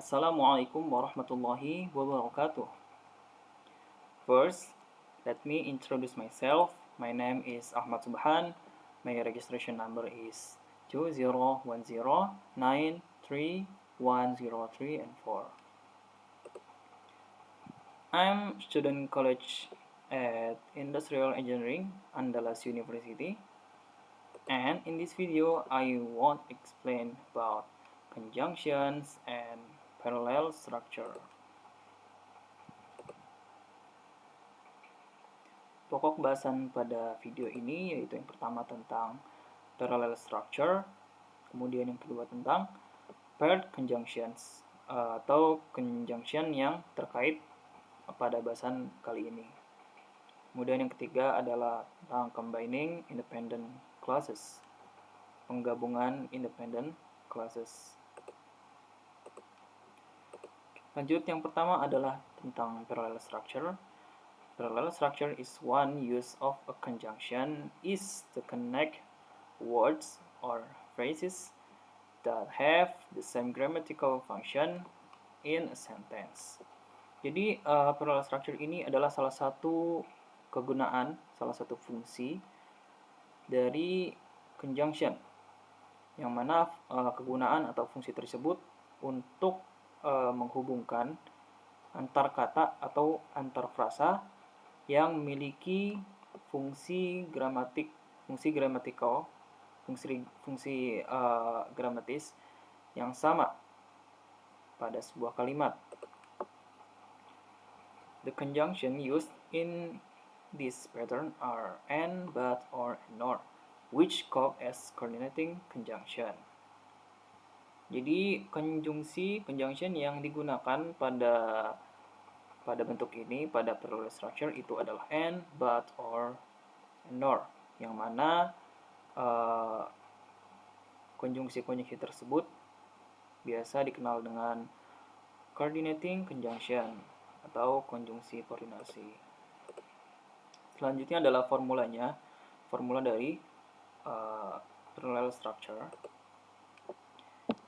Assalamualaikum warahmatullahi wabarakatuh. First, let me introduce myself. My name is Ahmad Subhan. My registration number is 2010931103 and 4. I'm student college at Industrial Engineering, Andalas University. And in this video, I want to explain about conjunctions and parallel structure. Pokok bahasan pada video ini yaitu yang pertama tentang parallel structure, kemudian yang kedua tentang paired conjunctions atau conjunction yang terkait pada bahasan kali ini. Kemudian yang ketiga adalah tentang combining independent clauses, penggabungan independent clauses. Lanjut, yang pertama adalah tentang parallel structure. Parallel structure is one use of a conjunction is to connect words or phrases that have the same grammatical function in a sentence. Jadi parallel structure ini adalah salah satu kegunaan, salah satu fungsi dari conjunction, yang mana kegunaan atau fungsi tersebut untuk menghubungkan antar kata atau antar frasa yang memiliki fungsi gramatis yang sama pada sebuah kalimat. The conjunction used in this pattern are and, but, or, and, nor, which called as coordinating conjunction. Jadi conjunction yang digunakan pada bentuk ini, pada parallel structure itu adalah and, but, or, and, nor, yang mana konjungsi-konjungsi tersebut biasa dikenal dengan coordinating conjunction atau konjungsi koordinasi. Selanjutnya adalah formulanya, formula dari parallel structure.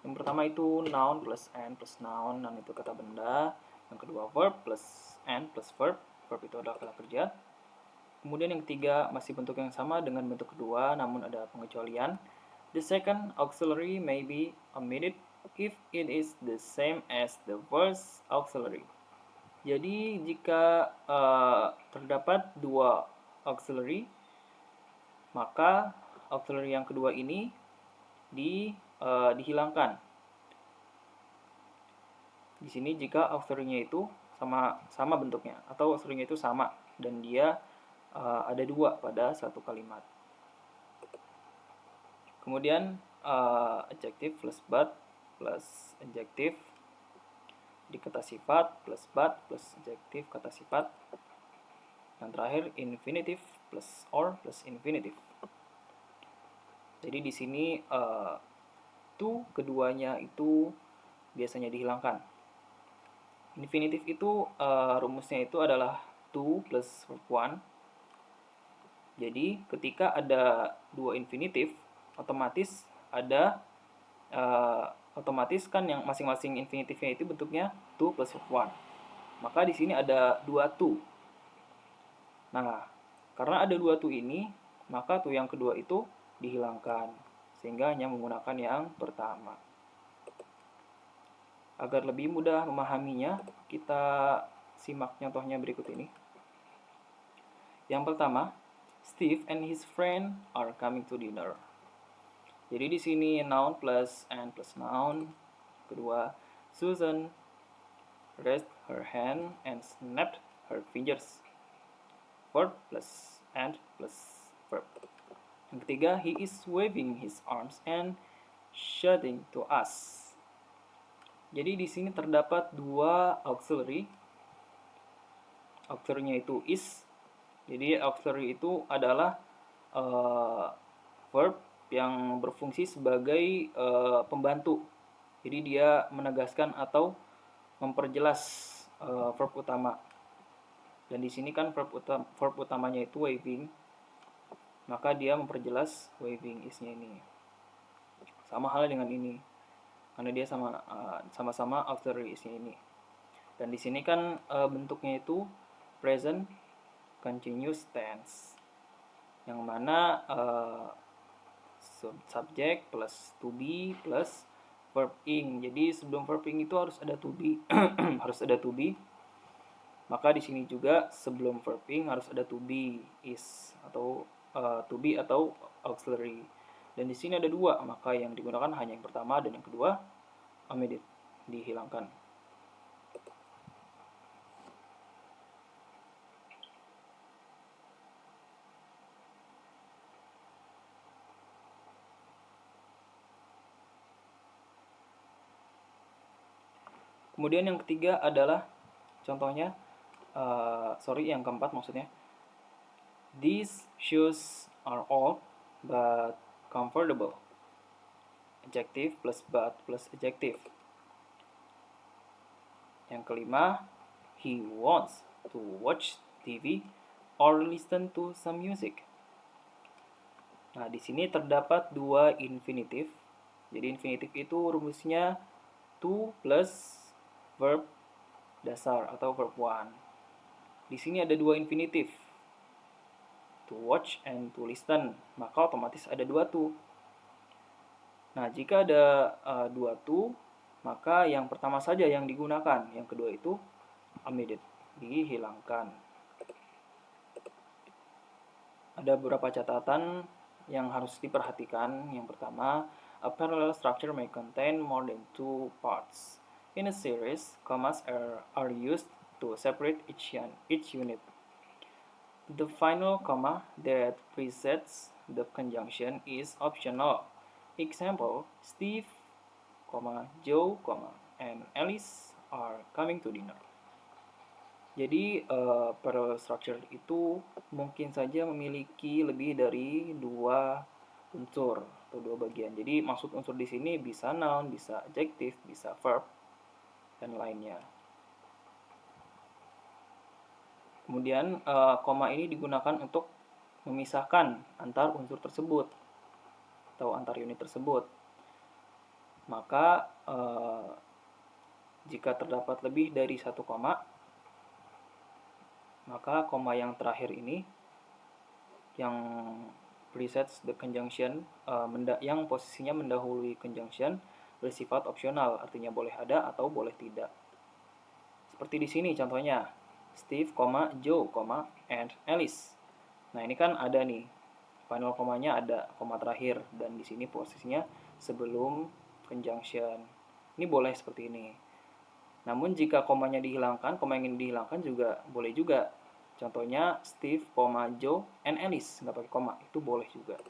Yang pertama itu noun plus and plus noun, noun itu kata benda. Yang kedua verb plus and plus verb, verb itu adalah kata kerja. Kemudian yang ketiga masih bentuk yang sama dengan bentuk kedua, namun ada pengecualian. The second auxiliary may be omitted if it is the same as the first auxiliary. Jadi jika terdapat dua auxiliary, maka auxiliary yang kedua ini dihilangkan. Di sini jika auxiliary-nya itu sama bentuknya atau auxiliary-nya itu sama dan dia ada dua pada satu kalimat. Kemudian adjective plus but plus adjective di kata sifat plus but plus adjective kata sifat. Yang terakhir infinitive plus or plus infinitive. Jadi di sini to keduanya itu biasanya dihilangkan. Infinitive itu rumusnya itu adalah to plus verb one. Jadi ketika ada dua infinitive, otomatis ada otomatis kan yang masing-masing infinitifnya itu bentuknya to plus verb one. Maka di sini ada dua to. Nah, karena ada dua to ini, maka to yang kedua itu dihilangkan sehingga hanya menggunakan yang pertama. Agar lebih mudah memahaminya, kita simak contohnya berikut ini. Yang pertama, Steve and his friend are coming to dinner. Jadi di sini noun plus and plus noun. Kedua, Susan raised her hand and snapped her fingers. Verb plus and plus verb. Yang ketiga, he is waving his arms and shouting to us. Jadi di sini terdapat dua auxiliary. Auxiliary-nya itu is. Jadi auxiliary itu adalah verb yang berfungsi sebagai pembantu. Jadi dia menegaskan atau memperjelas verb utama. Dan di sini kan verb utamanya itu waving. Maka dia memperjelas waving is-nya ini. Sama halnya dengan ini. karena dia sama-sama auxiliary ini. Dan di sini kan bentuknya itu present continuous tense, yang mana subject plus to be plus verb ing. Jadi sebelum verb ing itu harus ada to be, harus ada to be. Maka di sini juga sebelum verb ing harus ada to be, is atau to be atau auxiliary. Dan di sini ada dua, maka yang digunakan hanya yang pertama dan yang kedua omitted, dihilangkan. Kemudian yang ketiga adalah contohnya, yang keempat maksudnya. These shoes are old but comfortable. Adjective plus but plus adjective. Yang kelima, he wants to watch TV or listen to some music. Nah, di sini terdapat dua infinitif. Jadi infinitif itu rumusnya to plus verb dasar atau verb one. Di sini ada dua infinitif, to watch and to listen, maka otomatis ada dua to. Nah, jika ada dua to, maka yang pertama saja yang digunakan, yang kedua itu omitted, dihilangkan. Ada beberapa catatan yang harus diperhatikan. Yang pertama, a parallel structure may contain more than two parts. In a series, commas are used to separate each unit. The final comma that presets the conjunction is optional. Example, Steve, Joe, and Alice are coming to dinner. Jadi parallel structure itu mungkin saja memiliki lebih dari dua unsur atau dua bagian. Jadi maksud unsur di sini bisa noun, bisa adjective, bisa verb, dan lainnya. Kemudian koma ini digunakan untuk memisahkan antar unsur tersebut atau antar unit tersebut. Maka jika terdapat lebih dari satu koma, maka koma yang terakhir ini yang presets the conjunction, yang posisinya mendahului conjunction, bersifat opsional, artinya boleh ada atau boleh tidak. Seperti di sini contohnya, Steve, Joe, and Alice. Nah, ini kan ada nih, final komanya ada, koma terakhir, dan di sini posisinya sebelum conjunction. Ini boleh seperti ini. Namun jika komanya dihilangkan, koma yang ingin dihilangkan juga boleh juga. Contohnya Steve, Joe, and Alice, nggak pakai koma, itu boleh juga.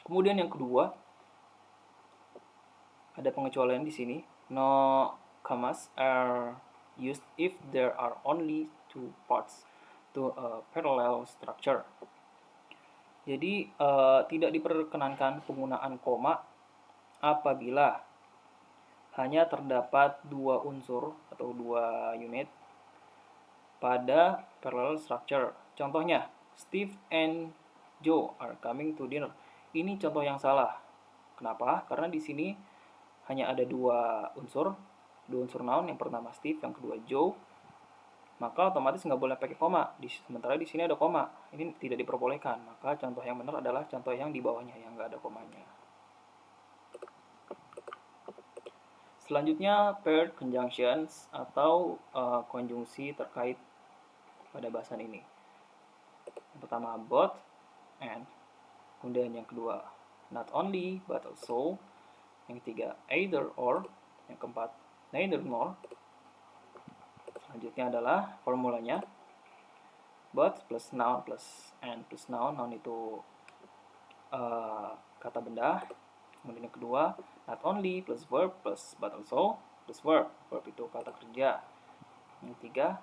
Kemudian yang kedua, ada pengecualian di sini. No commas are used if there are only two parts to a parallel structure. Jadi tidak diperkenankan penggunaan koma apabila hanya terdapat dua unsur atau dua unit pada parallel structure. Contohnya, Steve and Joe are coming to dinner. Ini contoh yang salah. Kenapa? Karena di sini hanya ada dua unsur noun, yang pertama Steve, yang kedua Joe. Maka otomatis nggak boleh pakai koma. Sementara di sini ada koma. Ini tidak diperbolehkan. Maka contoh yang benar adalah contoh yang di bawahnya, yang nggak ada komanya. Selanjutnya, paired conjunctions atau konjungsi terkait pada bahasan ini. Yang pertama, both and. Kemudian yang kedua, not only but also. Yang ketiga, either or. Yang keempat, neither nor. Selanjutnya adalah formulanya, both plus noun plus and plus noun. Noun itu kata benda. Kemudian yang kedua, not only plus verb plus but also plus verb. Verb itu kata kerja. Yang ketiga,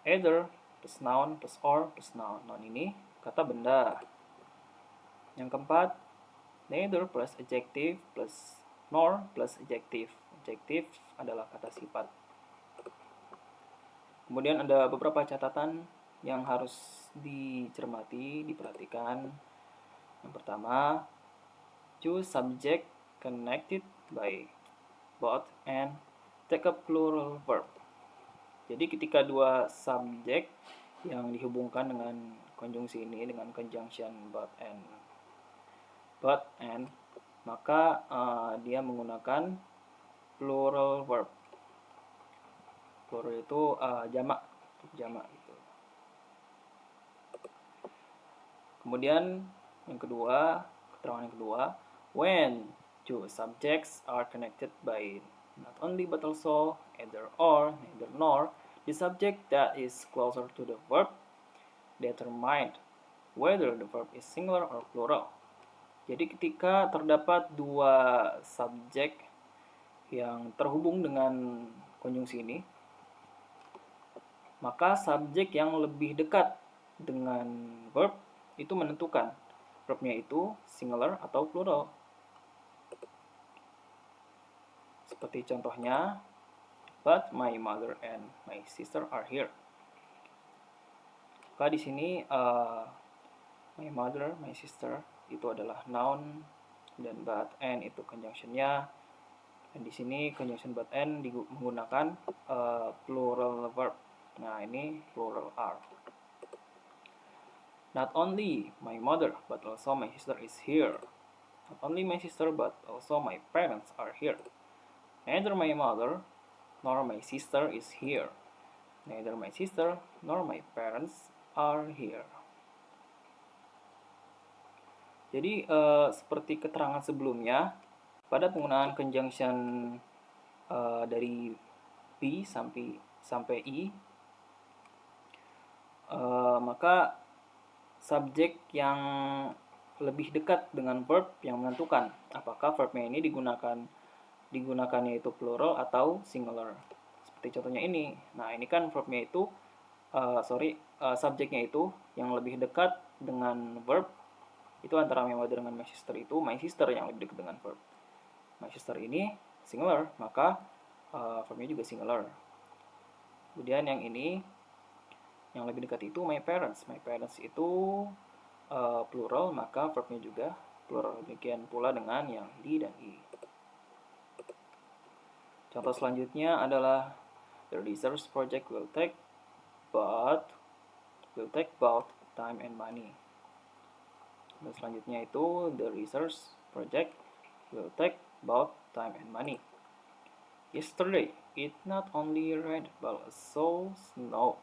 either plus noun plus or plus noun. Noun ini kata benda. Yang keempat, neither plus adjective plus nor plus adjective. Adjective adalah kata sifat. Kemudian ada beberapa catatan yang harus dicermati, diperhatikan. Yang pertama, choose subject connected by both and take a plural verb. Jadi ketika dua subjek yang dihubungkan dengan konjungsi ini dengan conjunction but and maka dia menggunakan plural verb. Plural itu jamak gitu. Kemudian keterangan yang kedua, when two subjects are connected by not only but also either or, neither nor, the subject that is closer to the verb determine whether the verb is singular or plural. Jadi ketika terdapat dua subjek yang terhubung dengan konjungsi ini, maka subjek yang lebih dekat dengan verb itu menentukan verbnya itu singular atau plural. Seperti contohnya, but my mother and my sister are here. Maka di sini my mother, my sister itu adalah noun dan but and itu conjunctionnya. Dan di sini conjunction but and menggunakan plural verb. Nah, ini plural are. Not only my mother but also my sister is here. Not only my sister but also my parents are here. Neither my mother nor my sister is here. Neither my sister nor my parents are here. Jadi seperti keterangan sebelumnya, pada penggunaan conjunction dari B sampai I, maka subjek yang lebih dekat dengan verb yang menentukan apakah verbnya ini digunakannya itu plural atau singular. Seperti contohnya ini. Nah, ini kan verbnya itu subjeknya itu yang lebih dekat dengan verb itu antara my mother dengan my sister itu my sister yang lebih dekat dengan verb. My sister ini singular, maka verbnya juga singular. Kemudian yang ini yang lebih dekat itu my parents. My parents itu plural, maka verbnya juga plural. Demikian pula dengan yang di dan i. Contoh selanjutnya adalah the research project will take both time and money. Dan selanjutnya itu the research project will take both time and money. Yesterday it not only rained but also snowed.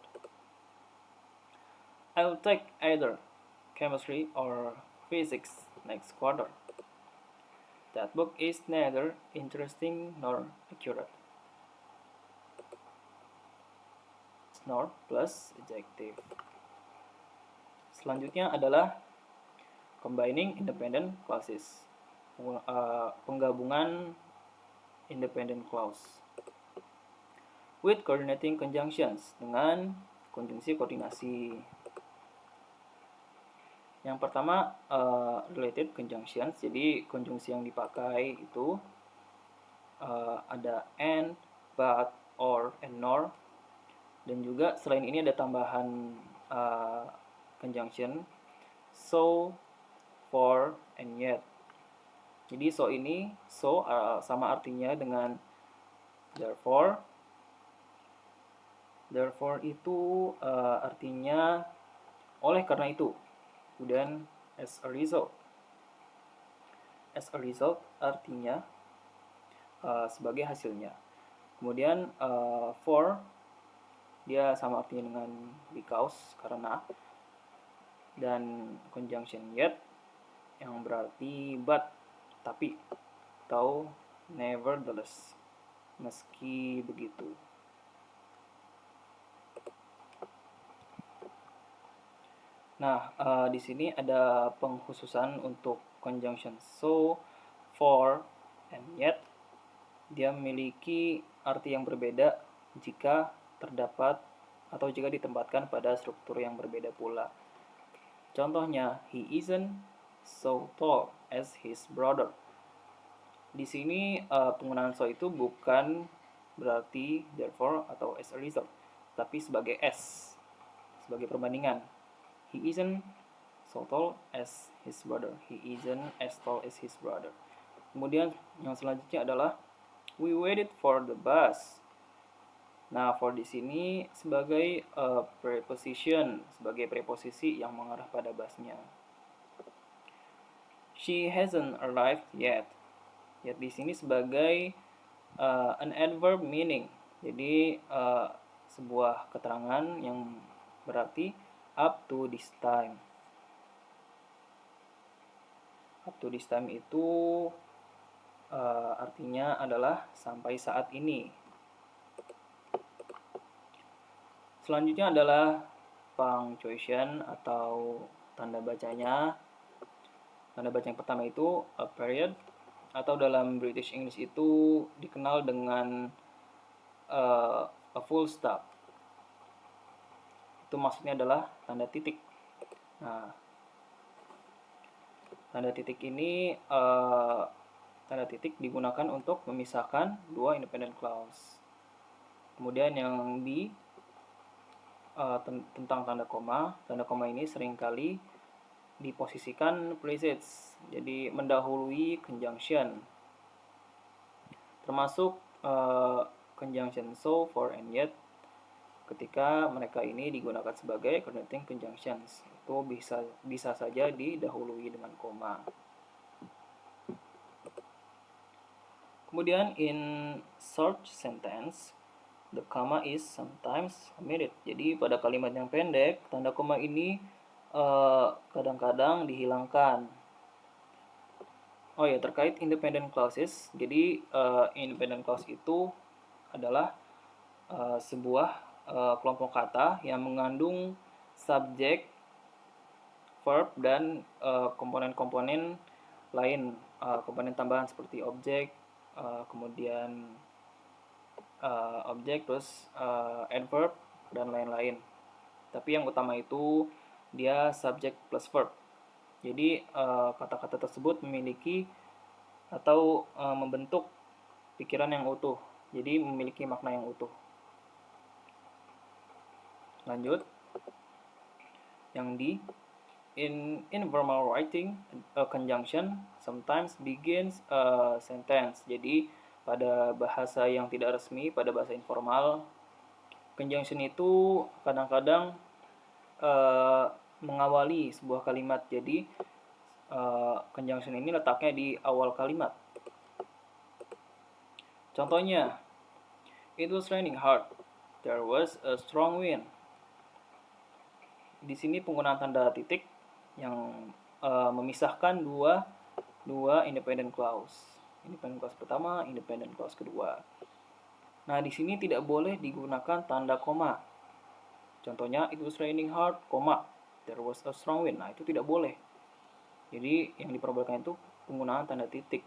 I'll take either chemistry or physics next quarter. That book is neither interesting nor accurate. Nor plus adjective. Selanjutnya adalah combining independent clauses. Penggabungan independent clause with coordinating conjunctions dengan konjungsi koordinasi. Yang pertama related conjunctions. Jadi konjungsi yang dipakai itu ada and, but, or, and nor. Dan juga selain ini ada tambahan conjunction so, for, and yet. Jadi so ini sama artinya dengan therefore. Therefore itu artinya oleh karena itu. Kemudian as a result. As a result artinya sebagai hasilnya. Kemudian for dia sama artinya dengan because karena, dan conjunction yet yang berarti but tapi atau nevertheless meski begitu. Nah, di sini ada pengkhususan untuk conjunction so, for, and yet. Dia memiliki arti yang berbeda jika terdapat atau jika ditempatkan pada struktur yang berbeda pula. Contohnya, he isn't so tall as his brother. Di sini penggunaan so itu bukan berarti therefore atau as a result, tapi sebagai as, sebagai perbandingan. He isn't so tall as his brother. He isn't as tall as his brother. Kemudian yang selanjutnya adalah we waited for the bus. Nah, for di sini sebagai preposition, sebagai preposisi yang mengarah pada busnya. She hasn't arrived yet. Yet di sini sebagai an adverb meaning. Jadi sebuah keterangan yang berarti up to this time. Up to this time itu artinya adalah sampai saat ini. Selanjutnya adalah punctuation atau tanda bacanya. Tanda baca yang pertama itu a period, atau dalam British English itu dikenal dengan a full stop. Itu maksudnya adalah tanda titik. Nah, tanda titik ini tanda titik digunakan untuk memisahkan dua independent clause. Kemudian yang B tentang tanda koma. Tanda koma ini seringkali diposisikan presage, jadi mendahului conjunction, termasuk conjunction so, for, and yet. Ketika mereka ini digunakan sebagai connecting conjunctions, itu bisa saja didahului dengan koma. Kemudian in short sentence, the comma is sometimes omitted. Jadi pada kalimat yang pendek, tanda koma ini kadang-kadang dihilangkan. Oh ya, terkait independent clauses. Jadi independent clause itu adalah sebuah kelompok kata yang mengandung subjek, verb, dan komponen-komponen lain, komponen tambahan seperti objek, kemudian objek, terus adverb, dan lain-lain. Tapi yang utama itu dia subject plus verb. Jadi kata-kata tersebut memiliki atau membentuk pikiran yang utuh. Jadi memiliki makna yang utuh. Lanjut. Yang D, in informal writing, a conjunction sometimes begins a sentence. Jadi pada bahasa yang tidak resmi, pada bahasa informal, conjunction itu kadang-kadang mengawali sebuah kalimat. Jadi conjunction ini letaknya di awal kalimat. Contohnya, it was raining hard. There was a strong wind. Di sini penggunaan tanda titik yang memisahkan dua independent clause. Independent clause pertama, independent clause kedua. Nah, di sini tidak boleh digunakan tanda koma. Contohnya, it was raining hard, koma, there was a strong wind. Nah, itu tidak boleh. Jadi, yang diperbolehkan itu penggunaan tanda titik.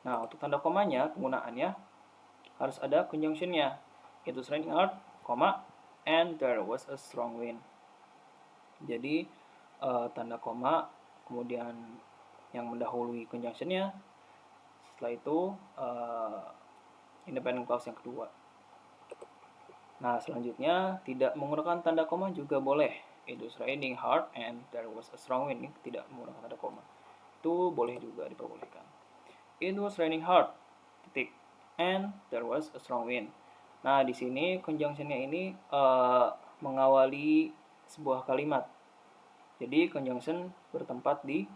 Nah, untuk tanda komanya, penggunaannya harus ada conjunction-nya. It was raining hard, koma, and there was a strong wind. Jadi, tanda koma, kemudian yang mendahului conjunction-nya, setelah itu independent clause yang kedua. Nah, selanjutnya tidak menggunakan tanda koma juga boleh. It was raining hard and there was a strong wind. Ini tidak menggunakan tanda koma. Itu boleh juga, diperbolehkan. It was raining hard, titik, and there was a strong wind. Nah, di sini conjunction-nya ini mengawali sebuah kalimat. Jadi conjunction bertempat di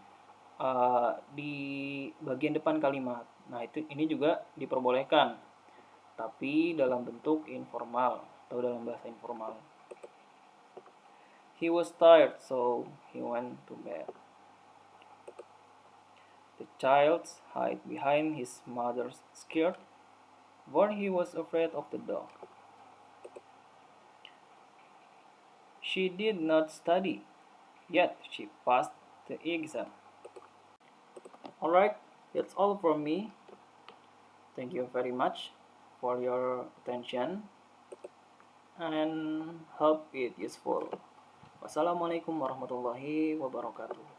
bagian depan kalimat. Nah, ini juga diperbolehkan, tapi dalam bentuk informal atau dalam bahasa informal. He was tired, so he went to bed. The child hid behind his mother's skirt, for he was afraid of the dog. She did not study, yet she passed the exam. Alright, that's all from me. Thank you very much for your attention and hope it useful. Wassalamualaikum warahmatullahi wabarakatuh.